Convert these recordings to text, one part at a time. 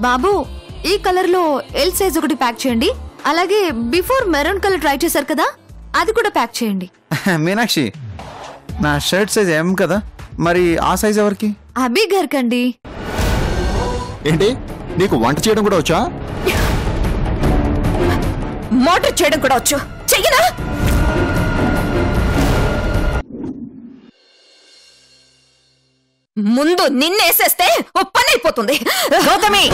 బాబు ఈ కలర్ లో L size ఒకటి ప్యాక్ చేయండి. అలాగే బిఫోర్ మెరూన్ కలర్ ట్రై చేశారు కదా, అది కూడా ప్యాక్ చేయండి. మీనాక్షి, నా షర్ట్ సైజ్ ఎం కదా, మరి ఆ సైజ్ ఎవరికి? అభి గారికండి. ఏంటి, నీకు వంట చేయడం కూడా వచ్చా? మోటార్ చేయడం కూడా వచ్చు, చెయ్యనా? ముందు నిన్నేసేస్తే ఓ పని అయిపోతుంది. గౌతమి,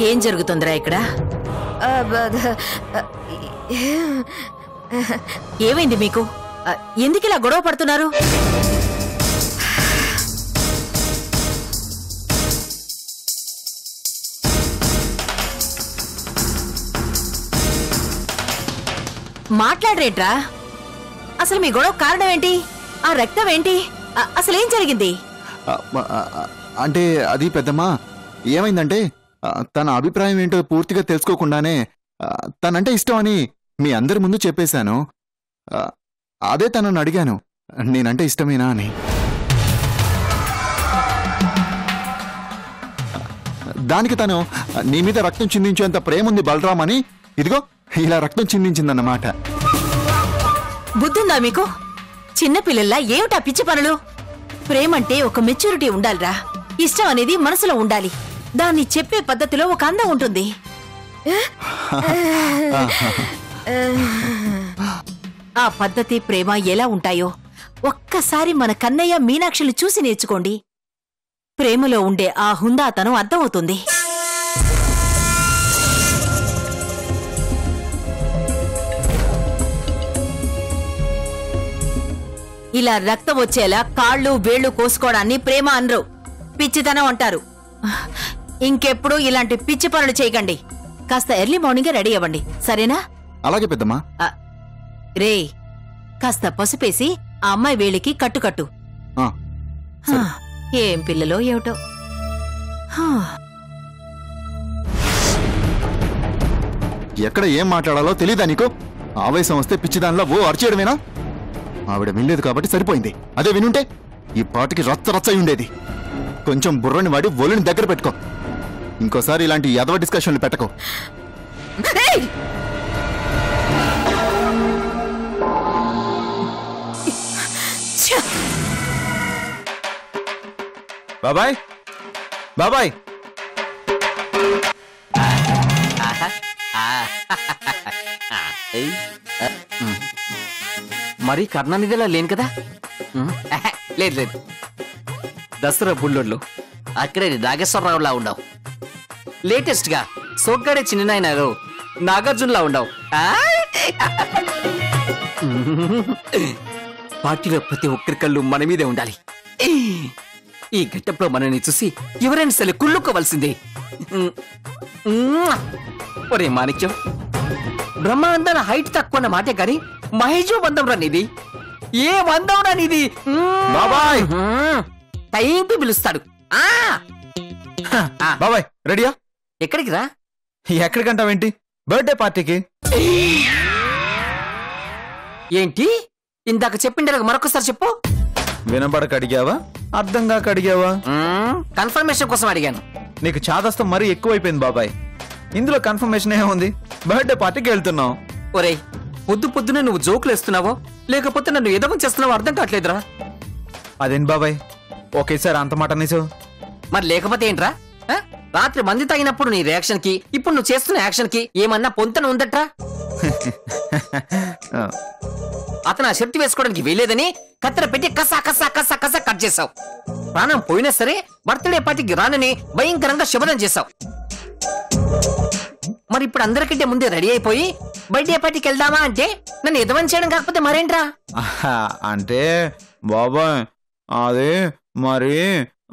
ఏం జరుగుతుందిరా ఇక్కడ? ఏమైంది మీకు? ఎందుకు ఇలా గొడవ పడుతున్నారు? మాట్లాడరేట్రా? అసలు మీ గొడవ కారణం ఏంటి? ఆ రక్తం ఏంటి? అసలు ఏం జరిగింది? అంటే అది పెద్దమ్మా, ఏమైందంటే తన అభిప్రాయం ఏంటో పూర్తిగా తెలుసుకోకుండానే తనంటే ఇష్టం అని మీ అందరి ముందు చెప్పేశాను. అదే తనను అడిగాను, నేనంటే ఇష్టమేనా అని. దానికి తను నీ మీద రక్తం చిందించేంత ప్రేమ ఉంది బలరామ్ అని ఇదిగో ఇలా రక్తం చిందించిందన్నమాట. బుద్ధుందా మీకు? చిన్నపిల్లల్లా ఏమిటా పిచ్చి పనులు? ప్రేమంటే ఒక మెచ్యూరిటీ ఉండాలిరా. ఇష్టం అనేది మనసులో ఉండాలి. దాన్ని చెప్పే పద్ధతిలో ఒక అందం ఉంటుంది. ఆ పద్ధతి, ప్రేమ ఎలా ఉంటాయో ఒక్కసారి మన కన్నయ్య మీనాక్షిని చూసి నేర్చుకోండి. ప్రేమలో ఉండే ఆ హుందాతనం అర్థమవుతుంది. ఇలా రక్తం వచ్చేలా కాళ్ళు వేళ్లు కోసుకోవడాన్ని ప్రేమ అనరు, పిచ్చితనం అంటారు. ఇంకెప్పుడు ఇలాంటి పిచ్చి పనులు చేయకండి. కాస్త ఎర్లీ మార్నింగ్ రెడీ అవ్వండి, సరేనా? అలాగే పెద్దమ్మా. రే, కాస్త పసుపేసి ఆ అమ్మాయి వేలికి కట్టు. ఏం పిల్లలో ఏమిటో. ఎక్కడ ఏం మాట్లాడాలో తెలీదా నీకు? ఆవేశం వస్తే పిచ్చిదానిలో ఓ అరిచేయడమేనా? ఆవిడ వినలేదు కాబట్టి సరిపోయింది. అదే వినుంటే ఈ పాటికి రచ్చ అయి ఉండేది. కొంచెం బుర్రని వాడి ఒళ్ళని దగ్గర పెట్టుకో. ఇంకోసారి ఇలాంటి యాదవ డిస్కషన్లు పెట్టకో. బాబాయ్, బాబాయ్, మరి కర్ణానిధిలా లేను కదా? లేదు లేదు, దసరా బుల్లోడ్లో అక్కడే నాగేశ్వరరావులా ఉండవు. లేటెస్ట్ గా సోగ్గాడే చిన్ననాయనలో నాగార్జునలా ఉండవు. పార్టీలో ప్రతి ఒక్కరి కళ్ళు మన మీదే ఉండాలి. ఈ గెటప్లో మనల్ని చూసి ఎవరైనా సరే కుళ్ళుకోవలసిందే. ఒరే మాణిక్యం, బ్రహ్మాండాల హైట్ తక్కువ అన్న మాటే కానీ మహేజో బంధం రానిది. ఏ బంధం రానిది? బాబాయ్ టైంకి పిలుస్తాడు. బాబాయ్ రెడీయా? ఎక్కడికి రా? ఎక్కడికంటావేంటి? బర్త్డే పార్టీకి. ఏంటి ఇందాక చెప్పిండే మరొకసారి చెప్పు. వినబడక అడిగావా, అర్థంగా అడిగావా? కన్ఫర్మేషన్ కోసం అడిగాను. నీకు చాదస్తం మరీ ఎక్కువైపోయింది బాబాయ్. ఇందులో కన్ఫర్మేషన్ ఏముంది? బర్త్డే పార్టీకి వెళ్తున్నావు. ఒరేయ్, పొద్దునే నువ్వు జోకులు వేస్తున్నావో లేకపోతే నన్ను ఎదవం చేస్తున్నావో అర్థం కావట్లేదురా. అదేంటి బాబాయ్ ఒకేసారి అంత మాట అనేసావు? మరి లేకపోతే ఏంట్రా? రాత్రి మంది తాగినప్పుడు నీ రియాక్షన్ కి ఇప్పుడు నువ్వు చేస్తున్న యాక్షన్ కి ఏమన్నా పొంతన ఉందట్రా? అతను ఆ షర్ట్ వేసుకోవడానికి వీలేదని కత్తెర పెట్టి కసా కసా కసా కసా కట్ చేసావు. ప్రాణం పోయినా సరే బర్త్డే పార్టీకి రానని భయంకరంగా శబదం చేసావు. మరి ఇప్పుడు అందరికంటే ముందే రెడీ అయిపోయి బర్త్డే పార్టీకి వెళ్దామా అంటే నన్ను ఎదవని చేయడం కాకపోతే మరేంట్రా? అంటే బాబాయ్ అది మరి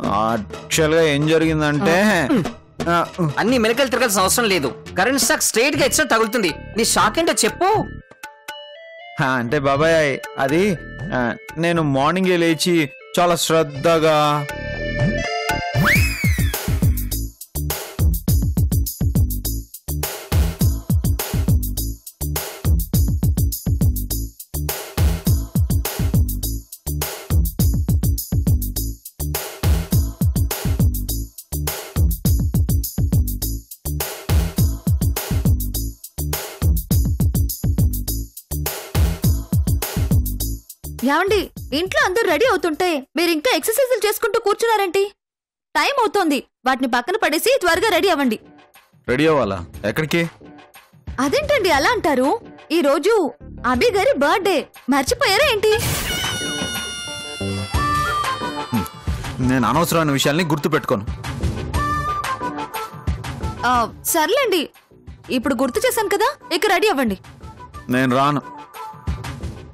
యాక్చువల్ గా ఏం జరిగిందంటే అన్ని మెలకలు తిరగాల్సిన అవసరం లేదు. కరెంట్ షాక్ స్ట్రైట్ గా ఇచ్చిన తగులుతుంది. నీ షాక్ ఏంటో చెప్పు. అంటే బాబాయ్ అది నేను మార్నింగే లేచి చాలా శ్రద్ధగా ఏమండి, ఇంట్లో అందరూ రెడీ అవుతుంటే మీరు ఇంకా ఎక్సర్సైజులు చేసుకుంటూ కూర్చున్నారేంటి? టైం అవుతోంది. వాటిని పక్కన పడేసి త్వరగా రెడీ అవ్వండి. రెడీ అవ్వాలా? ఎక్కడికి? అదేంటండి అలా అంటారు? ఈ రోజు అభి గారి బర్త్డే, మర్చిపోయారా ఏంటి? నేను అనవసరమైన విషయాల్ని గుర్తు పెట్టుకోను. సర్లేండి, ఇప్పుడు గుర్తు చేశాను కదా, ఇక రెడీ అవ్వండి. నేను రాను.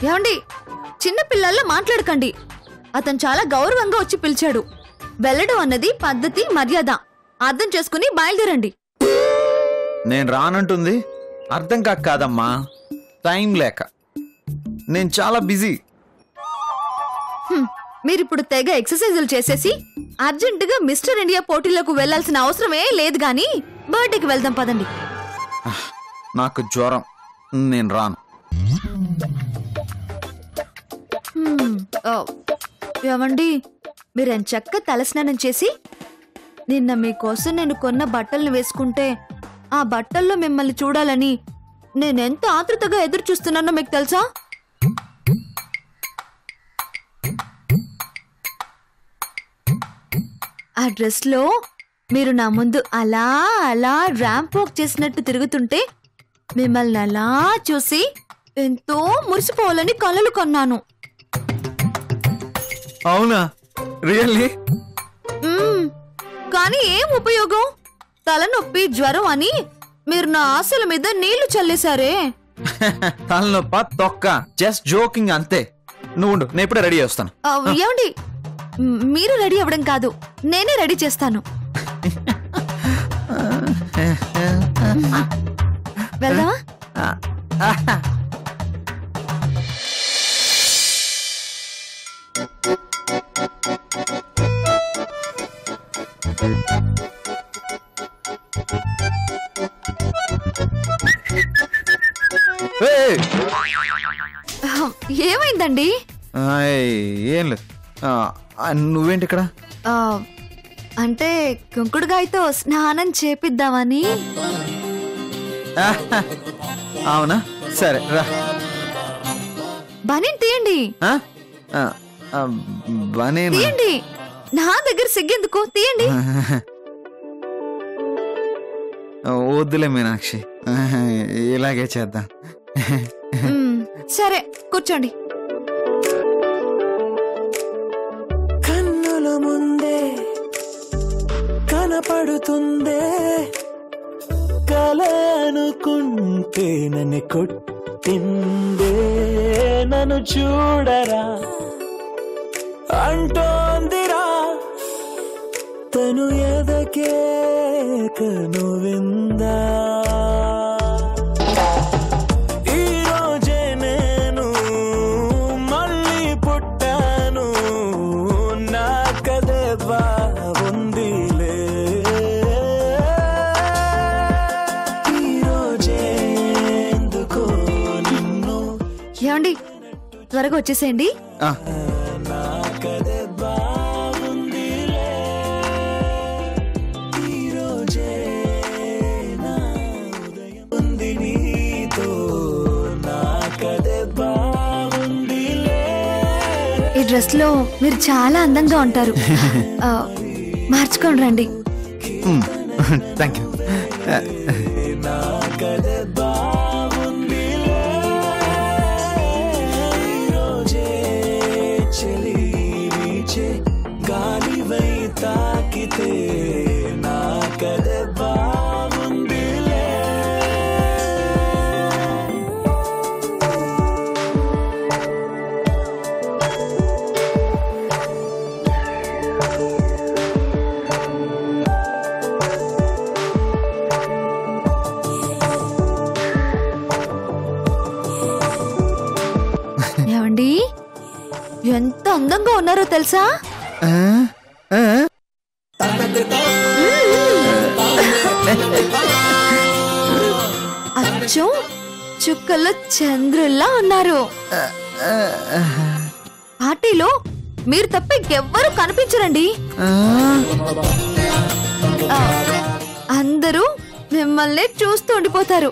ఏమండి, చిన్న పిల్లల్లో మాట్లాడకండి. అతను చాలా గౌరవంగా వచ్చి పిలిచాడు. వెళ్ళడం అన్నది పద్ధతి, మర్యాద. అర్థం చేసుకుని బయలుదేరండి. నేను రానంటుంది అర్థం కాదమ్మా, టైం లేక. నేను చాలా బిజీ. మీరిప్పుడు తెగ ఎక్సర్సైజులు చేసేసి అర్జెంటుగా మిస్టర్ ఇండియా పోటీలకు వెళ్లాల్సిన అవసరమే లేదు గాని బర్త్డేకి వెళ్దాం పదండి. నాకు జ్వరం, నేను రాను. ఏమండి, మీరెంచక్క తలస్నానం చేసి నిన్న మీకోసం నేను కొన్న బట్టల్ని వేసుకుంటే ఆ బట్టల్లో మిమ్మల్ని చూడాలని నేనెంత ఆతృతగా ఎదురు చూస్తున్నానో మీకు తెలుసా? ఆ డ్రెస్ లో మీరు నా ముందు అలా అలా ర్యాంప్ వాక్ చేసినట్టు తిరుగుతుంటే మిమ్మల్ని అలా చూసి ఎంతో మురిసిపోవాలని కలలు కొన్నాను. అవునా? రియల్లీ? కానీ ఏం ఉపయోగం? తలనొప్పి, జ్వరం అని మీరు నా ఆశల మీద నీళ్లు చల్లేశారే. తలనొప్ప తొక్క, జస్ట్ జోకింగ్ అంతే. నువ్వు ఉండు, నేను ఇప్పుడే రెడీ చేస్తాను. ఏమండి, మీరు రెడీ అవ్వడం కాదు, నేనే రెడీ చేస్తాను. వెళ్దామా? ఏమైందండి? ఏం లేదు. నువ్వేంటి ఇక్కడ? అంటే కుంకుడుగాయతో స్నానం చేపిద్దామని. అవునా? సరే రా. బనీన్ తీయండి. తీయండి, నా దగ్గర సిగ్గెందుకు, తీయండి. వద్దులే మీనాక్షి, ఇలాగే చేద్దాం. సరే కూర్చోండి. కన్నుల ముందే కనపడుతుందే, కల అనుకుంటే నన్ను కొట్టిందే, నన్ను చూడరా అంటోందిరా తను ఎదకే కను విందా. ఈరోజే నేను మళ్ళీ పుట్టాను, నాకదే బాగుందిలే. ఈరోజే ఎందుకో నిన్ను. ఏమండి, త్వరగా వచ్చేసేయండి. నాకదే బాగుందిలే. ఈరోజే నా ఉదయం ఉంది నీతో, నాకదే బాగుందిలే. ఈ డ్రెస్ లో మీరు చాలా అందంగా ఉంటారు. మార్చుకోండి రండి. Thank you. నాకదే బాగుందిలే. ఈరోజే చలి వీచే గాలివై తాకితే, నాకదే బాగుందిలే. ఏమండి ఎంత అందంగా ఉన్నారో తెలుసా? అచ్చం చుక్కల్లో చంద్రుల్లా ఉన్నారు. పార్టీలో మీరు తప్ప ఇంకెవ్వరూ కనిపించరండి. అందరూ మిమ్మల్ని చూస్తూ ఉండిపోతారు.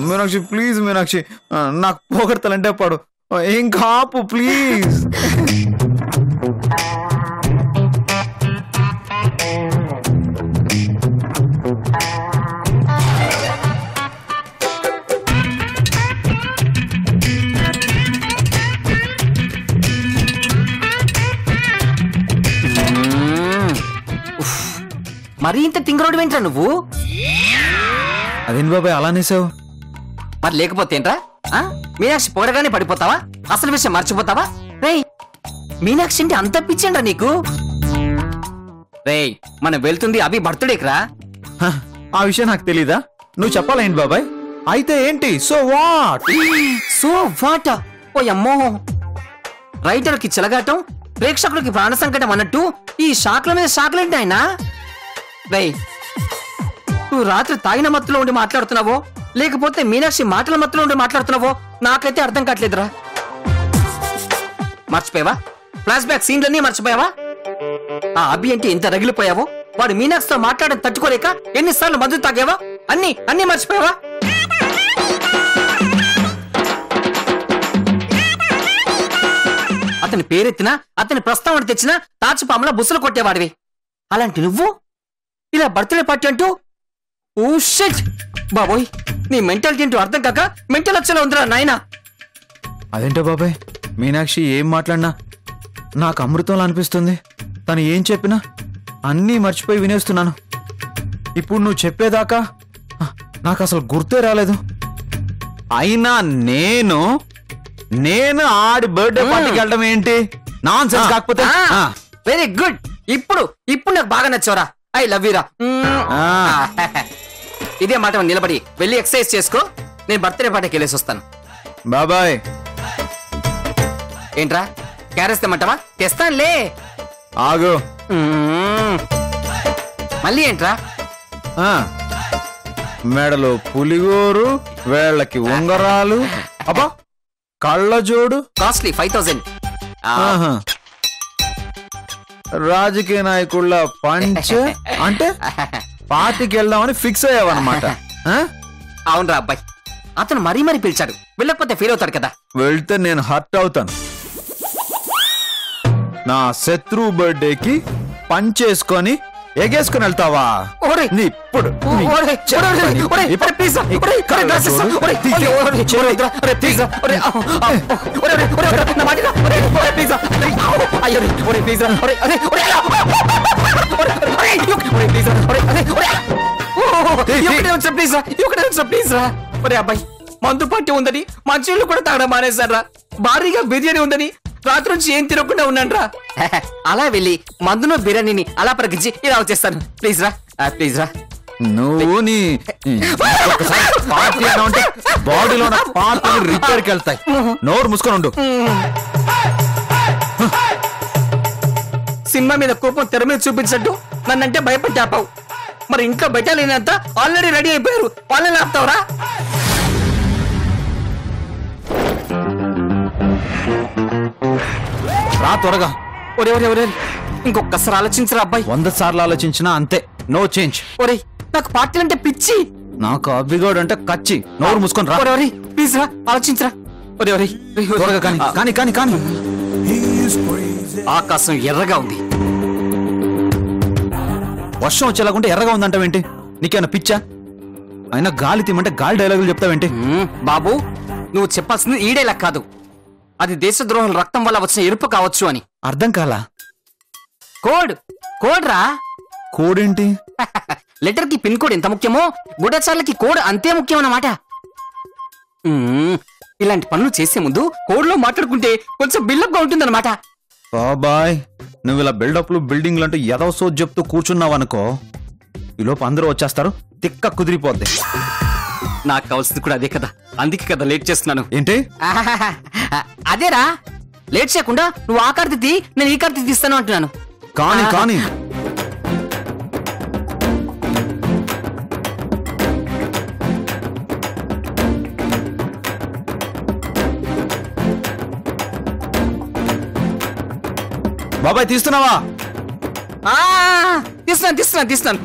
మీనాక్షి ప్లీజ్ మీనాక్షి, నాకు పొగడతలంటే పడు, ఇంకా ఆపు ప్లీజ్. మరీ ఇంత తింగరోడు ఏంట్రా నువ్వు? అదేంటి బాబాయ్ అలా అనేసావు? మరి లేకపోతే ఏంట్రా? మీనాక్షి పొగడగానే పడిపోతావా? అసలు విషయం మర్చిపోతావా? రేయ్, మీనాక్షి అంటే అంత పిచ్చేంట్రా నీకు? రేయ్, మనం వెళ్తుంది అభి బర్త్డేకి. ఆ విషయం నాకు తెలీదా? నువ్వు చెప్పాలేంటి బాబాయ్? అయితే ఏంటి? So what? So what? ఓ అమ్మో, రైటర్ కి చిలగాటం, ప్రేక్షకులకి ప్రాణ సంకటం అన్నట్టు ఈ షాక్ల మీద షాక్లేంటి ఆయన? రేయ్, నువ్వు రాత్రి తాగిన మత్తులో ఉండి మాట్లాడుతున్నావో లేకపోతే మీనాక్షి మాటల మత్తులో ఉండి మాట్లాడుతున్నావో నాకైతే అర్థం కావట్లేదురా. మర్చిపోయావా? ఫ్లాష్ బ్యాక్ సీన్లన్నీ మర్చిపోయావా? ఆ అభి అంటే ఎంత రగిలిపోయావో, వాడు మీనాక్షితో మాట్లాడడం తట్టుకోలేక ఎన్నిసార్లు మందు తాగావా, అన్ని మర్చిపోయావా? అతని పేరెత్తినా, అతని ప్రస్తావన తెచ్చినా తాచుపాములా బుసలు కొట్టేవాడివి. అలాంటి నువ్వు ఇలా బర్త్డే పార్టీ అంటూ, ఓ షిట్ బాబోయ్, నీ మెంటాలిటీ ఏంటో అర్థం కాక మెంటల్ వచ్చేలా ఉందిరా నాయనా. అదేంటో బాబాయ్, మీనాక్షి ఏం మాట్లాడినా నాకు అమృతంలా అనిపిస్తుంది. తను ఏం చెప్పినా అన్నీ మర్చిపోయి వినేస్తున్నాను. ఇప్పుడు నువ్వు చెప్పేదాకా నాకు అసలు గుర్తే రాలేదు. అయినా నేను ఆడి బర్త్డే పార్టీకి వెళ్ళడం ఏంటి? నాన్ సెన్స్ కాకపోతే. వెరీ గుడ్, ఇప్పుడు నాకు బాగా నచ్చావురా. I love యూరా. ఇదే మాట నిలబడి వెళ్ళి ఎక్సర్సైజ్ చేసుకో. నేను బర్త్డే పార్టీకి వెళ్ళేసి వస్తాను. బాబాయ్ ఏంట్రా, క్యారెస్ తెమ్మంటావా? తెస్తానులే. ఆగు. మళ్ళీ ఏంట్రా? మెడలో పులిగోరు, వేళ్ళకి ఉంగరాలు, అబ్బా కళ్ళజోడు, కాస్ట్లీ 5000. రాజకీయ నాయకుళ్ళ పంచ అంటే పార్టీకి వెళ్దామని ఫిక్స్ అయ్యావన్నమాట. అవునరా అబ్బాయి, అతను మరీ పిలిచాడు, వెళ్ళకపోతే ఫీల్ అవుతాడు కదా. వెళ్తే నేను హర్ట్ అవుతాను. నా శత్రువు బర్త్డేకి పంచేసుకొని ఎగేసుకుని వెళ్తావా? ఇప్పుడు అబ్బాయి, మందు పట్టి ఉందని మంచినీళ్ళు కూడా తాగడం మానేశారా? భారీగా బిర్యానీ ఉందని రాత్రి నుంచి ఏం తినకుండా ఉన్నాను. అలా వెళ్ళి మందును బిర్యానీని అలా ప్రగించి ఇలా వచ్చేస్తాను. ప్లీజ్ రా, ప్లీజ్ రా. నువ్వు నీ పార్టీ అంటే బాడీలో రిపేర్కి వెళ్తాయి. నోరు మూసుకొని ఉండు. సినిమా మీద కోపం తెర మీద చూపించట్టు నన్నంటే భయపడి ఆపావు. మరి ఇంట్లో బెటాలియన్ ఆల్రెడీ రెడీ అయిపోయారు, వాళ్ళని ఆపుతావురా? రా త్వరగా. ఒరే ఒరే ఒరే, ఇంకొకసారి ఆలోచించరా అబ్బాయి. 100 సార్లు ఆలోచించినా అంతే, నో చేంజ్. ఒరే, నాకు పార్టీలు అంటే పిచ్చి. నాకు అబ్బిగోడు అంటే కచ్చి. నోరు మూసుకొని రా. ఒరే ప్లీజ్ రా, ఆలోచించరా. ఒరే ఒరే, త్వరగా కానీ. ఆకాశం ఎర్రగా ఉంది. వర్షం వచ్చేలాగుంటే ఎర్రగా ఉందంటావేంటి? నీకేమైనా పిచ్చా? అయినా గాలి తీమంటే గాలి డైలాగులు చెప్తావేంటి? బాబు, నువ్వు చెప్పాల్సింది ఈడేలా కాదు, అది దేశద్రోహుల రక్తం వల్ల వచ్చిన ఎరుపు కావచ్చు అని. అర్థం కాలా? కోడ్ రా. కోడేంటి? లెటర్ కి పిన్ కోడ్ ఎంత ముఖ్యమో గూఢచారులకి కోడ్ అంతే ముఖ్యం అన్నమాట. ఇలాంటి పనులు చేసే ముందు కోడ్ లో మాట్లాడుకుంటే కొంచెం బిల్డప్ గా ఉంటుందన్నమాట. బాబాయ్, నువ్వు ఇలా బిల్డప్లు బిల్డింగ్లు అంటూ ఎదవ సోది చెప్తూ కూర్చున్నావనుకో, ఈలోపు అందరూ వచ్చేస్తారు, తిక్క కుదిరిపోద్ది. నాకు కావాల్సింది కూడా అదే కదా, అందుకే కదా లేట్ చేస్తున్నాను. ఏంటి? ఆహాహాహా. అదేరా, లేట్ చేయకుండా నువ్వు ఆ కార్తీ తీ, నేను ఈ కార్తీ తీస్తాను అంటున్నాను. కానీ బాబాయ్ తీస్తున్నావా? తీస్తున్నాను.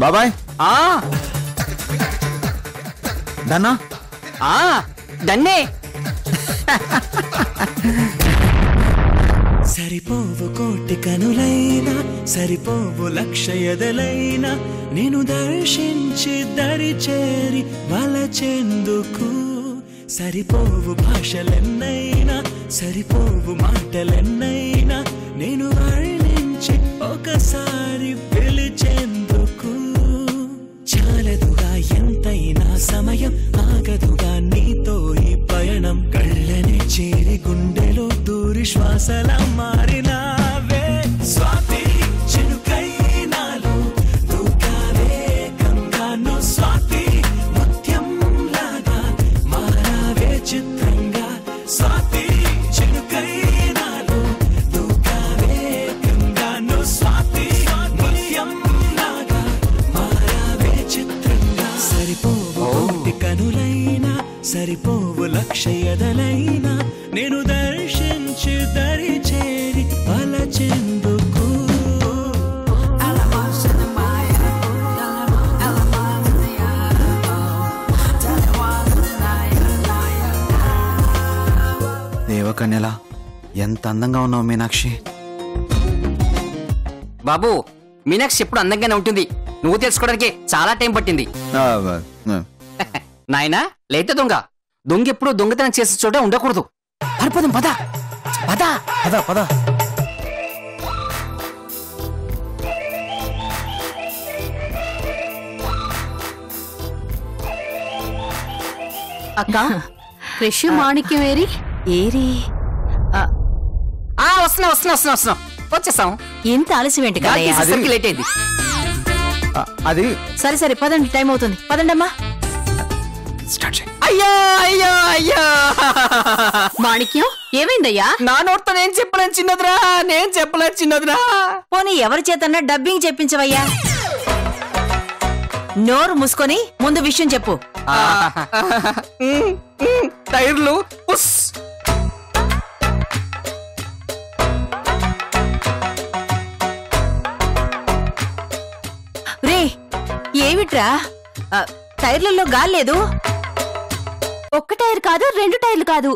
బాబాయ్ దన్నా దన్నే సరిపోవు కోటి కనులైనా, సరిపోవు లక్ష ఎదలైనా, నేను దర్శించి దరి చేరి వలచెందుకు. సరిపోవు భాషలెన్నైనా, సరిపోవు మాటలెన్నైనా, నేను వర్ణించి ఒకసారి పిలిచేందుకు. చాలదుగా ఎంతైనా సమయం, ఆగదుగా నీతో ఈ పయనం. కళ్ళని చేరి గుండెలో దూరి శ్వాసల మారినావే. స్వాతి చినుకై నాలో దూకావే గంగాను. స్వాతి ముత్యం లాగా మారావే చిత్రంగా. స్వాతి చినుకై నాలో దూకావే గంగాను. స్వాతి ముత్యం లాగా మారావే చిత్రంగా. సరిపోవు కోటి కనులైనా, సరిపోవు లక్ష ఎదలైనా, నేను దర్శించి దరి చేరి వలచెందుకు. దేవకన్యలా ఎంత అందంగా ఉన్నావు మీనాక్షి. బాబు, మీనాక్షి ఎప్పుడు అందంగానే ఉంటుంది. నువ్వు తెలుసుకోవడానికి చాలా టైం పట్టింది. నాయనా లేత దొంగ ఎప్పుడు దొంగతనం చేసే చోట ఉండకూడదు. హరిపోదాం, పద పద పద పద. అక్క, క్రిష్ మాణిక్యం ఏరి వస్తున్నా వచ్చేసాం. ఇంత ఆలస్యం ఏంటి లేట్ అయింది. అది సరే పదండి, టైం అవుతుంది. పదండమ్మా. అయ్యో మాణిక్యం ఏమైందయ్యా? నా నోట్తో నేను చెప్పలేదు చిన్నదిరా. పోనీ ఎవరి చేతన్నా డబ్బింగ్ చెప్పించవయ్యా. నోరు మూసుకొని ముందు విషయం చెప్పు. టైర్లు పుస్. రే, ఏమిట్రా? టైర్లలో గాలి లేదు. ఒక్క టైర్ కాదు, 2 టైర్లు కాదు,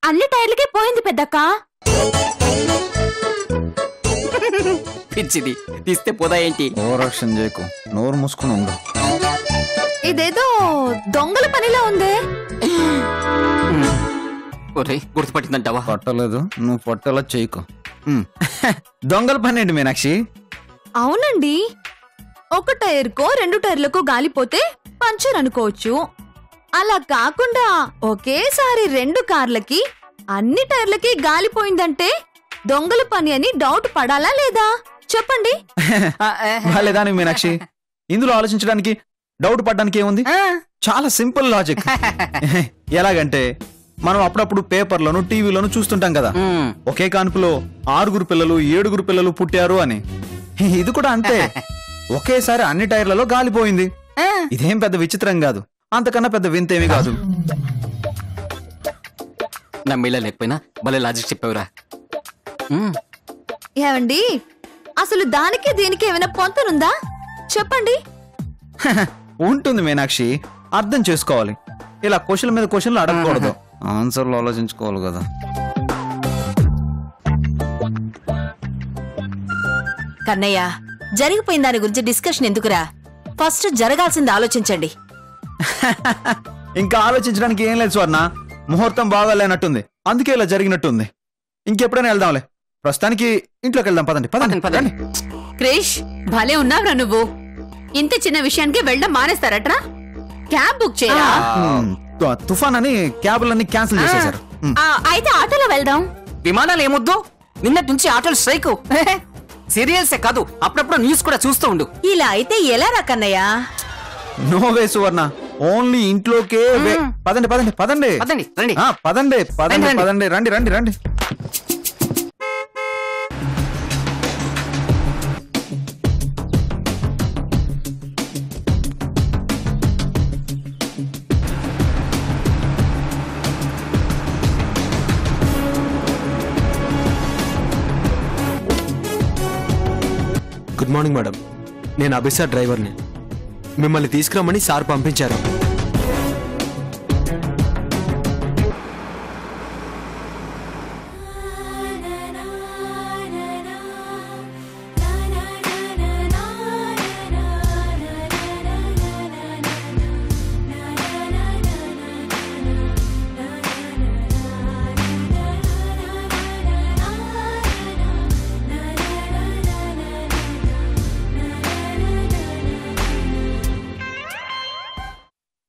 అన్ని టైర్లకే పోయింది పెద్దక్క. పిచ్చిది, తీస్తే పోదా ఏంటి? ఓవరాక్షన్ చేయకు, నోరు మూసుకుని ఉండు. ఇదేదో దొంగల పనిలా ఉందే. గుర్తుపట్టిందంటావా? పట్టలేదు, నువ్వు పట్టేలా చేయకు. దొంగల పని ఏంటి మీనాక్షి? అవునండి, ఒక టైర్కో 2 టైర్లకు గాలిపోతే పంచర్ అనుకోవచ్చు. అలా కాకుండా ఒకేసారి 2 కార్లకి అన్ని టైర్లకి గాలిపోయిందంటే దొంగల పని అని డౌట్ పడాలా లేదా చెప్పండి. లేదాని మీనాక్షి, ఇందులో ఆలోచించడానికి డౌట్ పడడానికి ఏముంది? చాలా సింపుల్ లాజిక్. ఎలాగంటే మనం అప్పుడప్పుడు పేపర్లోను టీవీలోను చూస్తుంటాం కదా, ఒకే కాన్పులో 6 పిల్లలు 7 పిల్లలు పుట్టారు అని. ఇది కూడా అంతే, ఒకేసారి అన్ని టైర్లలో గాలిపోయింది. ఇదేం పెద్ద విచిత్రం కాదు, అంతకన్నా పెద్ద వింతేమీ కాదు. నమ్మేలా లేకపోయినా భలే లాజిక్ చెప్పావురా. ఏమండి అసలు దానికి దీనికి ఏమైనా పొంతనుందా చెప్పండి. ఉంటుంది మీనాక్షి, అర్థం చేసుకోవాలి. ఇలా క్వశ్చన్ మీద క్వశ్చన్లు అడగకూడదు, ఆన్సర్లు ఆలోచించుకోవాలి కదా. కన్నయ్య, జరిగిపోయిన దాని గురించి డిస్కషన్ ఎందుకురా? ఫస్ట్ జరగాల్సింది ఆలోచించండి. ఇంకా ఆలోచించడానికి ఏం లేదు స్వర్ణ, ముహూర్తం బాగా లేనట్టుంది, అందుకే ఇలా జరిగినట్టుంది. ఇంకెప్పుడైనా వెళ్దాంలే, ప్రస్తుతానికి ఇంట్లోకి వెళ్దాం. పదండి పదండి పదండి. క్రిష్ భలే ఉన్నావురా నువ్వు. ఇంత చిన్న విషయానికి వెళ్ళడం మానేస్తారట్రా? క్యాబ్ బుక్ చేయరా? తుఫాన్ అని క్యాబులన్నీ క్యాన్సిల్ చేసేశారు. అయితే ఆటోలో వెళ్దాం. విమానాలు ఏమొద్దు, నిన్నటి నుంచి ఆటోలు స్ట్రైక్. సీరియల్సే కాదు, అప్పుడప్పుడు న్యూస్ కూడా చూస్తూ ఉండు. ఇలా అయితే ఎలా రా కన్నయ్య? నో వే సువర్ణ, ఓన్లీ ఇంట్లోకే వే. పదండి పదండి పదండి పదండి, రండి. పదండి పదండి రండి. పదండి, రండి రండి రండి. గుడ్ మార్నింగ్ మేడం, నేను అభిసార్ డ్రైవర్ని. మిమ్మల్ని తీసుకురమ్మని సార్ పంపించారు.